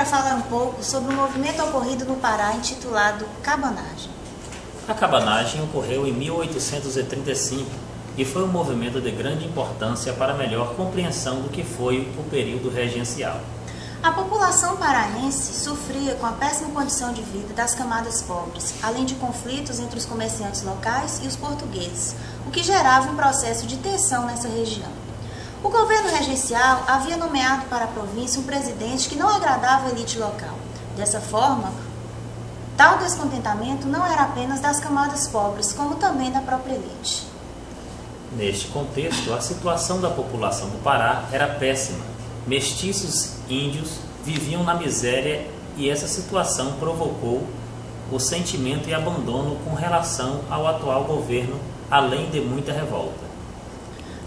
falar um pouco sobre um movimento ocorrido no Pará intitulado Cabanagem. A cabanagem ocorreu em 1835 e foi um movimento de grande importância para a melhor compreensão do que foi o período regencial. A população paraense sofria com a péssima condição de vida das camadas pobres, além de conflitos entre os comerciantes locais e os portugueses, o que gerava um processo de tensão nessa região. O governo regencial havia nomeado para a província um presidente que não agradava a elite local. Dessa forma, tal descontentamento não era apenas das camadas pobres, como também da própria elite. Neste contexto, a situação da população do Pará era péssima. Mestiços índios viviam na miséria e essa situação provocou o sentimento de abandono com relação ao atual governo, além de muita revolta.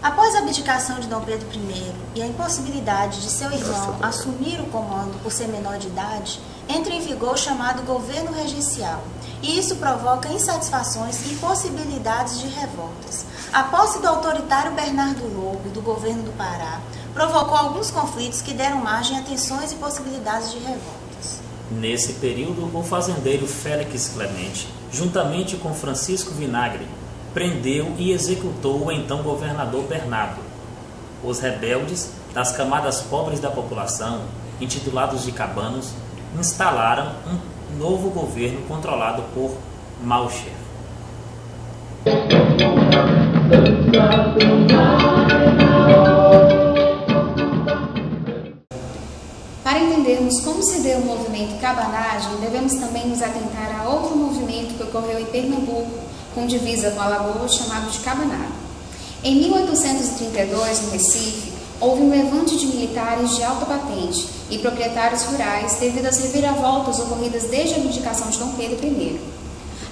Após a abdicação de Dom Pedro I e a impossibilidade de seu irmão assumir o comando por ser menor de idade, entra em vigor o chamado governo regencial, e isso provoca insatisfações e possibilidades de revoltas. A posse do autoritário Bernardo Lobo, do governo do Pará, provocou alguns conflitos que deram margem a tensões e possibilidades de revoltas. Nesse período, o fazendeiro Félix Clemente, juntamente com Francisco Vinagre, prendeu e executou o então governador Bernardo. Os rebeldes das camadas pobres da população, intitulados de cabanos, instalaram um novo governo controlado por Malcher. Para entendermos como se deu o movimento Cabanagem, devemos também nos atentar a outro movimento que ocorreu em Pernambuco, com divisa com Alagoas, chamado de Cabanado. Em 1832, no Recife, houve um levante de militares de alta patente e proprietários rurais devido às reviravoltas ocorridas desde a abdicação de Dom Pedro I.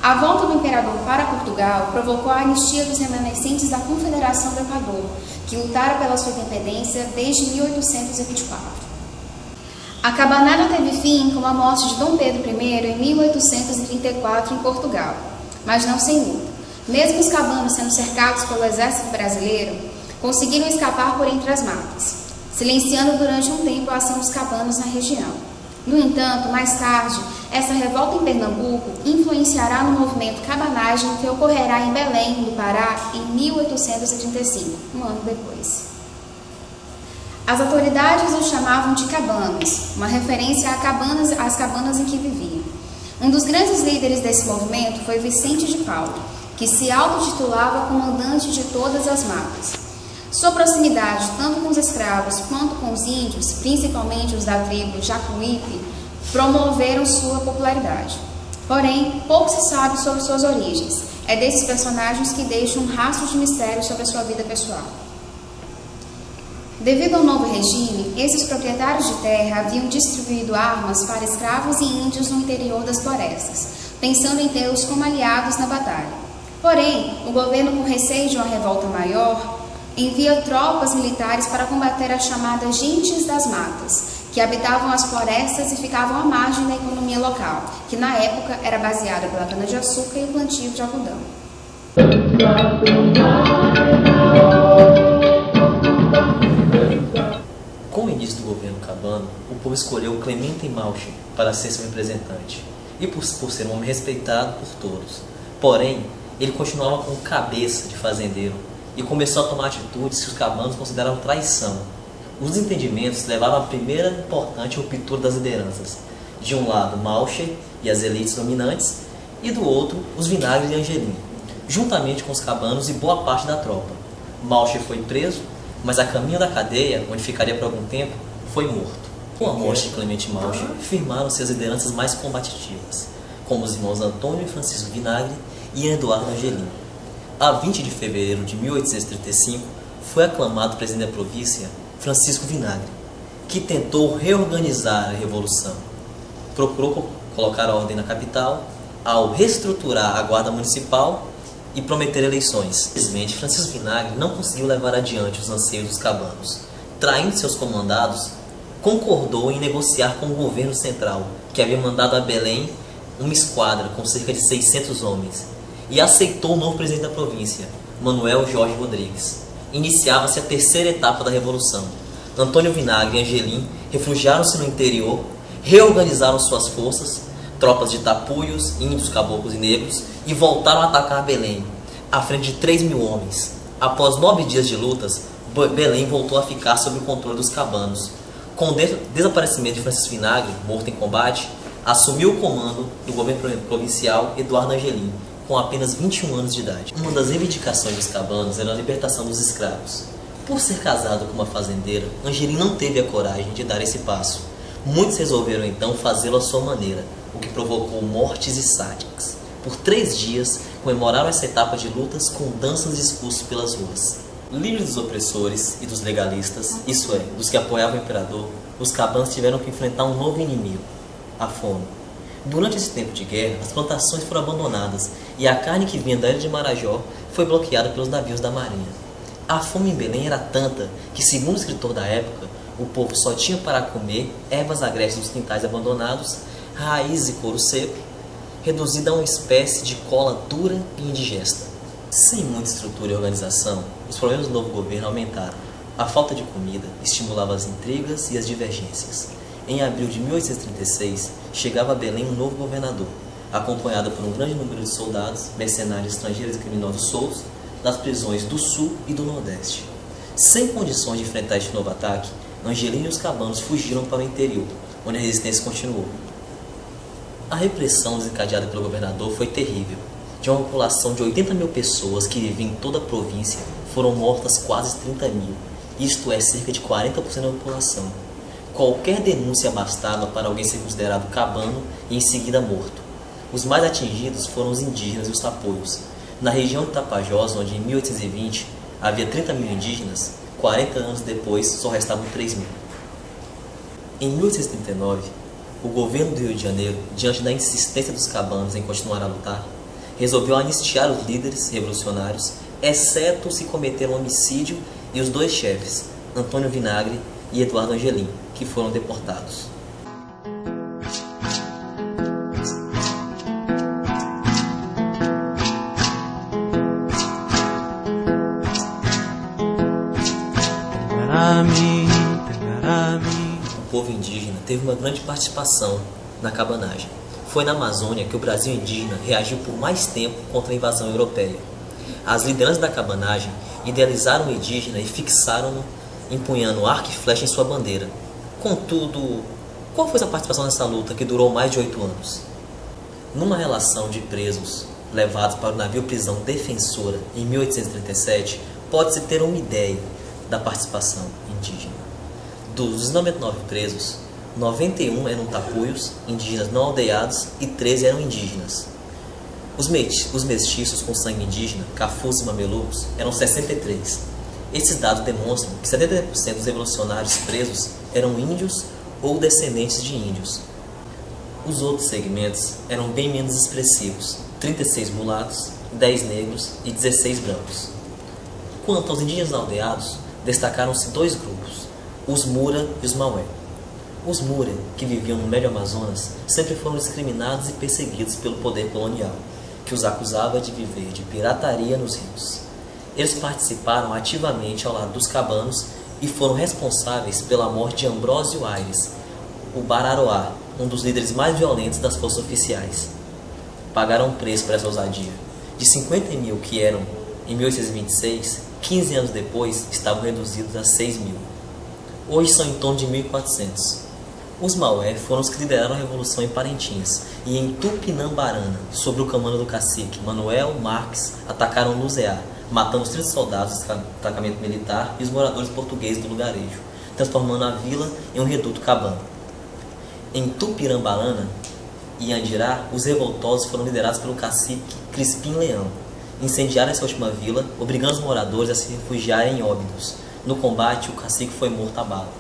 A volta do imperador para Portugal provocou a anistia dos remanescentes da Confederação do Equador, que lutaram pela sua independência desde 1824. A cabanada teve fim com a morte de Dom Pedro I em 1834 em Portugal, mas não sem luta. Mesmo os cabanos sendo cercados pelo exército brasileiro, conseguiram escapar por entre as matas, silenciando durante um tempo a ação dos cabanos na região. No entanto, mais tarde, essa revolta em Pernambuco influenciará no movimento Cabanagem que ocorrerá em Belém, do Pará, em 1835, um ano depois. As autoridades os chamavam de cabanos, uma referência às cabanas em que viviam. Um dos grandes líderes desse movimento foi Vicente de Paulo, que se autotitulava comandante de todas as matas. Sua proximidade, tanto com os escravos quanto com os índios, principalmente os da tribo Jacuípe, promoveram sua popularidade. Porém, pouco se sabe sobre suas origens. É desses personagens que deixam um rastro de mistério sobre a sua vida pessoal. Devido ao novo regime, esses proprietários de terra haviam distribuído armas para escravos e índios no interior das florestas, pensando em tê-los como aliados na batalha. Porém, o governo, com receio de uma revolta maior, envia tropas militares para combater as chamadas gentes das matas, que habitavam as florestas e ficavam à margem da economia local, que na época era baseada pela cana-de-açúcar e o plantio de algodão. Com o início do governo cabano, o povo escolheu Clemente Malcher para ser seu representante, e por ser um homem respeitado por todos. Porém, ele continuava como cabeça de fazendeiro e começou a tomar atitudes que os cabanos consideravam traição. Os desentendimentos levaram à primeira importante ruptura das lideranças. De um lado, Malcher e as elites dominantes, e do outro, os Vinagre e Angelim, juntamente com os cabanos e boa parte da tropa. Malcher foi preso, mas a caminho da cadeia, onde ficaria por algum tempo, foi morto. Com a morte de Clemente Malcher, firmaram-se as lideranças mais combativas, como os irmãos Antônio e Francisco Vinagre e Eduardo Angelim. A 20 de fevereiro de 1835, foi aclamado presidente da província Francisco Vinagre, que tentou reorganizar a revolução. Procurou colocar ordem na capital ao reestruturar a guarda municipal e prometer eleições. Infelizmente, Francisco Vinagre não conseguiu levar adiante os anseios dos cabanos. Traindo seus comandados, concordou em negociar com o governo central, que havia mandado a Belém uma esquadra com cerca de 600 homens, e aceitou o novo presidente da província, Manuel Jorge Rodrigues. Iniciava-se a terceira etapa da Revolução. Antônio Vinagre e Angelim refugiaram-se no interior, reorganizaram suas forças, tropas de tapuios, índios, caboclos e negros, e voltaram a atacar Belém, à frente de 3.000 homens. Após 9 dias de lutas, Belém voltou a ficar sob o controle dos cabanos. Com o desaparecimento de Francisco Vinagre, morto em combate, assumiu o comando do governo provincial Eduardo Angelim, com apenas 21 anos de idade. Uma das reivindicações dos cabanos era a libertação dos escravos. Por ser casado com uma fazendeira, Angelim não teve a coragem de dar esse passo. Muitos resolveram então fazê-lo à sua maneira, o que provocou mortes e saques. Por 3 dias, comemoraram essa etapa de lutas com danças e discursos pelas ruas. Livres dos opressores e dos legalistas, isso é, dos que apoiavam o imperador, os cabanos tiveram que enfrentar um novo inimigo, a fome. Durante esse tempo de guerra, as plantações foram abandonadas e a carne que vinha da ilha de Marajó foi bloqueada pelos navios da marinha. A fome em Belém era tanta que, segundo o escritor da época, o povo só tinha para comer ervas agrestes dos quintais abandonados, raízes e couro seco, reduzida a uma espécie de cola dura e indigesta. Sem muita estrutura e organização, os problemas do novo governo aumentaram. A falta de comida estimulava as intrigas e as divergências. Em abril de 1836, chegava a Belém um novo governador, acompanhado por um grande número de soldados, mercenários estrangeiros e criminosos soltos, das prisões do Sul e do Nordeste. Sem condições de enfrentar este novo ataque, Angelim e os cabanos fugiram para o interior, onde a resistência continuou. A repressão desencadeada pelo governador foi terrível. De uma população de 80.000 pessoas que viviam em toda a província, foram mortas quase 30.000, isto é, cerca de 40% da população. Qualquer denúncia bastava para alguém ser considerado cabano e em seguida morto. Os mais atingidos foram os indígenas e os tapuios. Na região de Tapajós, onde em 1820 havia 30.000 indígenas, 40 anos depois só restavam 3.000. Em 1839, o governo do Rio de Janeiro, diante da insistência dos cabanos em continuar a lutar, resolveu anistiar os líderes revolucionários, exceto se cometeram homicídio, e os 2 chefes, Antônio Vinagre e Eduardo Angelim, que foram deportados. O povo indígena teve uma grande participação na cabanagem. Foi na Amazônia que o Brasil indígena reagiu por mais tempo contra a invasão europeia. As lideranças da cabanagem idealizaram o indígena e fixaram-no empunhando arco e flecha em sua bandeira. Contudo, qual foi a participação nessa luta que durou mais de 8 anos? Numa relação de presos levados para o navio prisão Defensora em 1837, pode-se ter uma ideia da participação indígena. Dos 99 presos, 91 eram tapuios, indígenas não aldeados, e 13 eram indígenas. Os mestiços com sangue indígena, cafus e mamelucos, eram 63. Esses dados demonstram que 70% dos revolucionários presos eram índios ou descendentes de índios. Os outros segmentos eram bem menos expressivos, 36 mulatos, 10 negros e 16 brancos. Quanto aos indígenas aldeados, destacaram-se 2 grupos, os Mura e os Maué. Os Mura, que viviam no Médio Amazonas, sempre foram discriminados e perseguidos pelo poder colonial, que os acusava de viver de pirataria nos rios. Eles participaram ativamente ao lado dos cabanos e foram responsáveis pela morte de Ambrósio Aires, o Bararoá, um dos líderes mais violentos das forças oficiais. Pagaram um preço por essa ousadia. De 50.000 que eram em 1826, 15 anos depois estavam reduzidos a 6.000. Hoje são em torno de 1.400. Os Maué foram os que lideraram a revolução em Parintins e em Tupinambarana, sob o comando do cacique Manuel Marques, atacaram Luzeá, matando os 30 soldados do destacamento militar e os moradores portugueses do lugarejo, transformando a vila em um reduto cabano. Em Tupirambalana e Andirá, os revoltosos foram liderados pelo cacique Crispim Leão. Incendiaram essa última vila, obrigando os moradores a se refugiarem em Óbidos. No combate, o cacique foi morto a bala.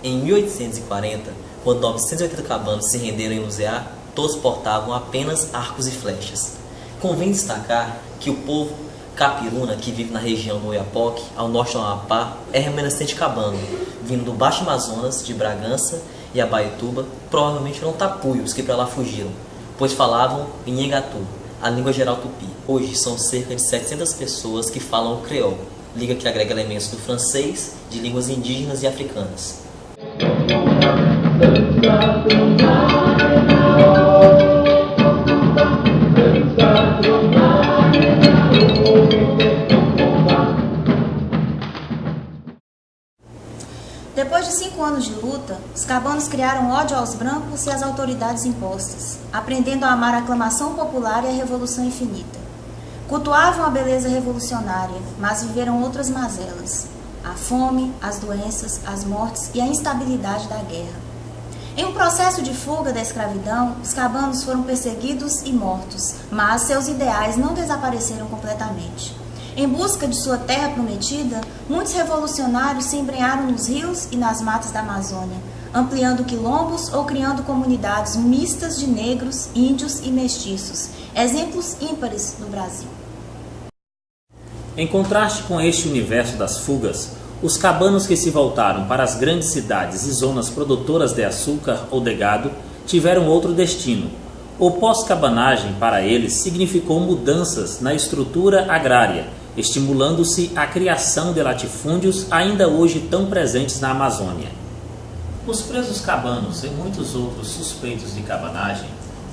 Em 1840, quando 980 cabanos se renderam em Luzeá, todos portavam apenas arcos e flechas. Convém destacar que o povo Capiruna, que vive na região do Oiapoque, ao norte do Amapá, é remanescente cabano, vindo do Baixo Amazonas, de Bragança e Abaetuba. Provavelmente eram tapuios que para lá fugiram, pois falavam em Nhegatu, a língua geral tupi. Hoje são cerca de 700 pessoas que falam o creol, língua que agrega elementos do francês, de línguas indígenas e africanas. Depois de 5 anos de luta, os cabanos criaram ódio aos brancos e às autoridades impostas, aprendendo a amar a aclamação popular e a revolução infinita. Cultuavam a beleza revolucionária, mas viveram outras mazelas: a fome, as doenças, as mortes e a instabilidade da guerra. Em um processo de fuga da escravidão, os cabanos foram perseguidos e mortos, mas seus ideais não desapareceram completamente. Em busca de sua terra prometida, muitos revolucionários se embrenharam nos rios e nas matas da Amazônia, ampliando quilombos ou criando comunidades mistas de negros, índios e mestiços, exemplos ímpares no Brasil. Em contraste com este universo das fugas, os cabanos que se voltaram para as grandes cidades e zonas produtoras de açúcar ou de gado tiveram outro destino. O pós-cabanagem para eles significou mudanças na estrutura agrária, estimulando-se a criação de latifúndios ainda hoje tão presentes na Amazônia. Os presos cabanos e muitos outros suspeitos de cabanagem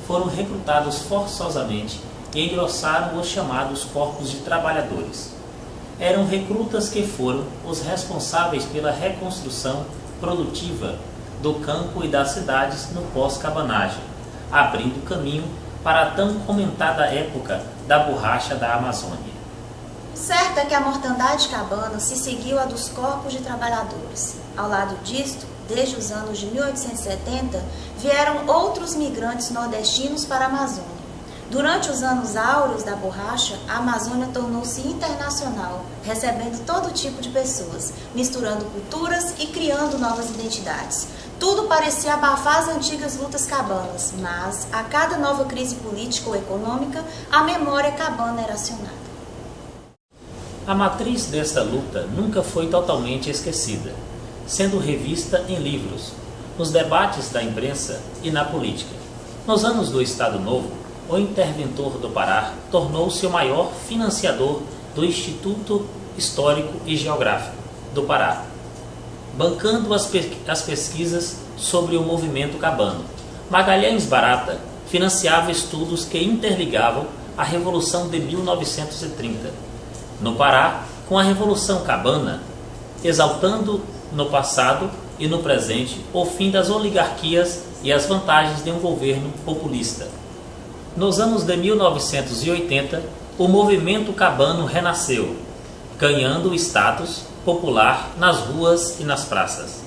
foram recrutados forçosamente e engrossaram os chamados corpos de trabalhadores. Eram recrutas que foram os responsáveis pela reconstrução produtiva do campo e das cidades no pós-cabanagem, abrindo caminho para a tão comentada época da borracha da Amazônia. Certo é que a mortandade cabana se seguiu à dos corpos de trabalhadores. Ao lado disto, desde os anos de 1870, vieram outros migrantes nordestinos para a Amazônia. Durante os anos áureos da borracha, a Amazônia tornou-se internacional, recebendo todo tipo de pessoas, misturando culturas e criando novas identidades. Tudo parecia abafar as antigas lutas cabanas, mas a cada nova crise política ou econômica, a memória cabana era acionada. A matriz desta luta nunca foi totalmente esquecida, sendo revista em livros, nos debates da imprensa e na política. Nos anos do Estado Novo, o interventor do Pará tornou-se o maior financiador do Instituto Histórico e Geográfico do Pará, bancando as pesquisas sobre o movimento cabano. Magalhães Barata financiava estudos que interligavam a Revolução de 1930 no Pará com a Revolução Cabana, exaltando no passado e no presente o fim das oligarquias e as vantagens de um governo populista. Nos anos de 1980, o movimento cabano renasceu, ganhando status popular nas ruas e nas praças.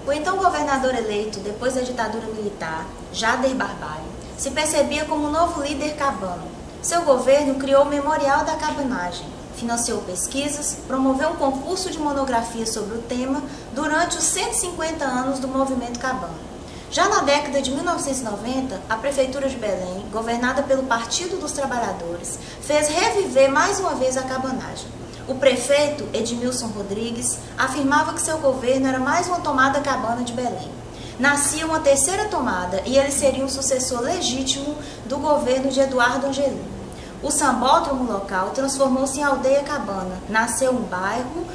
O então governador eleito, depois da ditadura militar, Jader Barbalho, se percebia como o novo líder cabano. Seu governo criou o Memorial da Cabanagem, financiou pesquisas, promoveu um concurso de monografia sobre o tema durante os 150 anos do movimento cabano. Já na década de 1990, a Prefeitura de Belém, governada pelo Partido dos Trabalhadores, fez reviver mais uma vez a cabanagem. O prefeito, Edmilson Rodrigues, afirmava que seu governo era mais uma tomada cabana de Belém. Nascia uma terceira tomada e ele seria um sucessor legítimo do governo de Eduardo Angelino. O sambódromo local transformou-se em aldeia cabana. Nasceu um bairro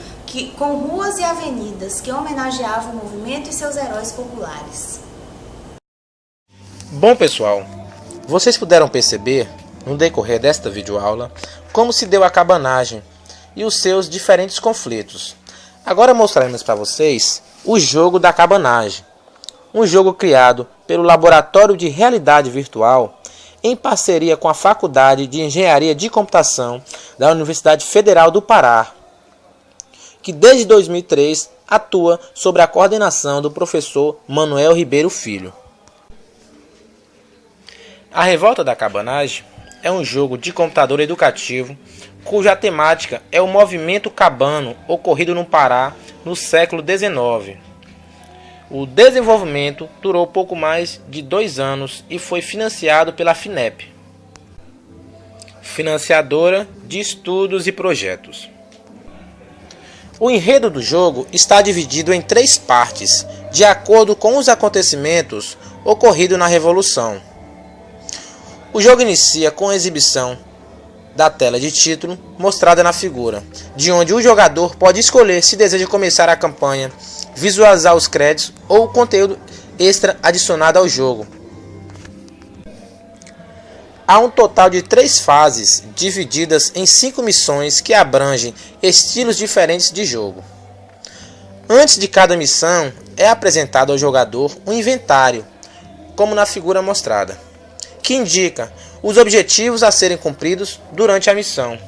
com ruas e avenidas que homenageavam o movimento e seus heróis populares. Bom pessoal, vocês puderam perceber, no decorrer desta videoaula, como se deu a cabanagem e os seus diferentes conflitos. Agora mostraremos para vocês o jogo da cabanagem, um jogo criado pelo Laboratório de Realidade Virtual em parceria com a Faculdade de Engenharia de Computação da Universidade Federal do Pará, que desde 2003 atua sob a coordenação do professor Manuel Ribeiro Filho. A Revolta da Cabanagem é um jogo de computador educativo cuja temática é o movimento cabano ocorrido no Pará no século XIX. O desenvolvimento durou pouco mais de 2 anos e foi financiado pela FINEP, financiadora de estudos e projetos. O enredo do jogo está dividido em 3 partes, de acordo com os acontecimentos ocorridos na Revolução. O jogo inicia com a exibição da tela de título mostrada na figura, de onde o jogador pode escolher se deseja começar a campanha visualizar os créditos ou o conteúdo extra adicionado ao jogo. Há um total de 3 fases, divididas em 5 missões que abrangem estilos diferentes de jogo. Antes de cada missão, é apresentado ao jogador um inventário, como na figura mostrada, que indica os objetivos a serem cumpridos durante a missão,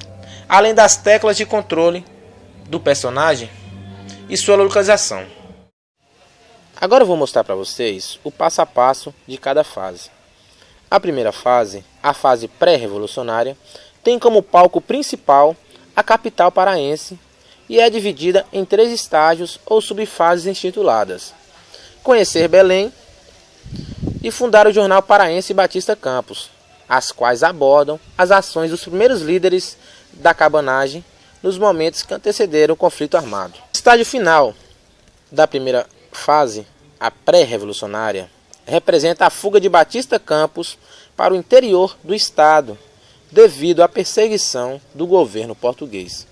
além das teclas de controle do personagem e sua localização. Agora eu vou mostrar para vocês o passo a passo de cada fase. A primeira fase, a fase pré-revolucionária, tem como palco principal a capital paraense e é dividida em 3 estágios ou subfases intituladas: Conhecer Belém e fundar o jornal paraense Batista Campos, as quais abordam as ações dos primeiros líderes da cabanagem nos momentos que antecederam o conflito armado. O estágio final da primeira fase, a pré-revolucionária, representa a fuga de Batista Campos para o interior do estado, devido à perseguição do governo português.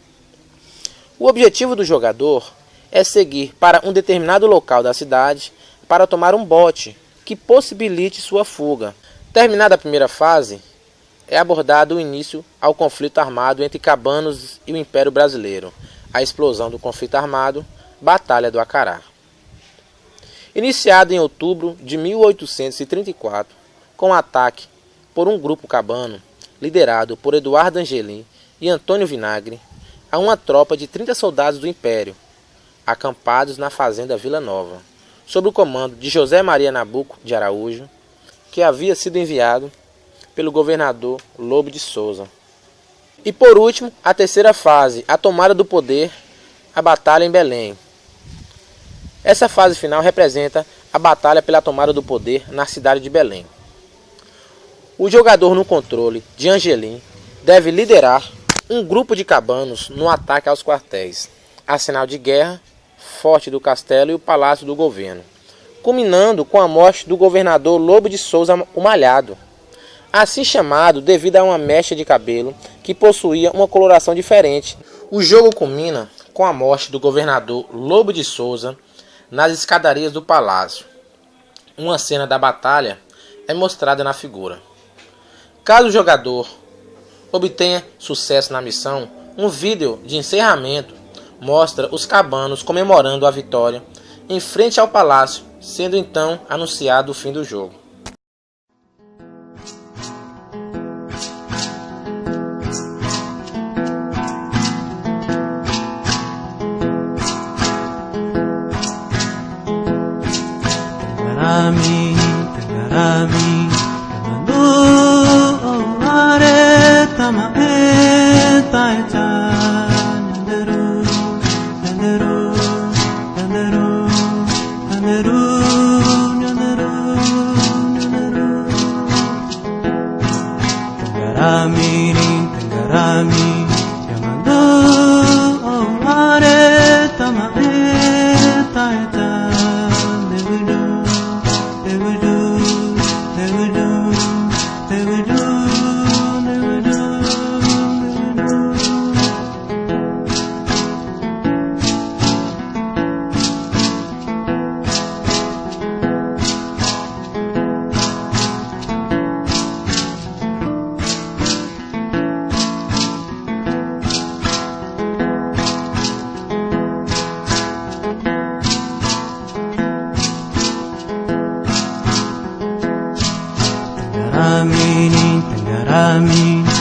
O objetivo do jogador é seguir para um determinado local da cidade para tomar um bote que possibilite sua fuga. Terminada a primeira fase, é abordado o início ao conflito armado entre cabanos e o Império Brasileiro, a explosão do conflito armado, Batalha do Acará. Iniciado em outubro de 1834, com um ataque por um grupo cabano, liderado por Eduardo Angelim e Antônio Vinagre, a uma tropa de 30 soldados do Império, acampados na fazenda Vila Nova, sob o comando de José Maria Nabuco de Araújo, que havia sido enviado pelo governador Lobo de Souza. E por último, a terceira fase, a tomada do poder, a batalha em Belém. Essa fase final representa a batalha pela tomada do poder na cidade de Belém. O jogador no controle de Angelim deve liderar um grupo de cabanos no ataque aos quartéis, arsenal de guerra, forte do castelo e o palácio do governo, culminando com a morte do governador Lobo de Souza o Malhado, assim chamado devido a uma mecha de cabelo que possuía uma coloração diferente. O jogo culmina com a morte do governador Lobo de Souza nas escadarias do palácio. Uma cena da batalha é mostrada na figura. Caso o jogador obtenha sucesso na missão, um vídeo de encerramento mostra os cabanos comemorando a vitória em frente ao palácio, sendo então anunciado o fim do jogo. Tenggara Mini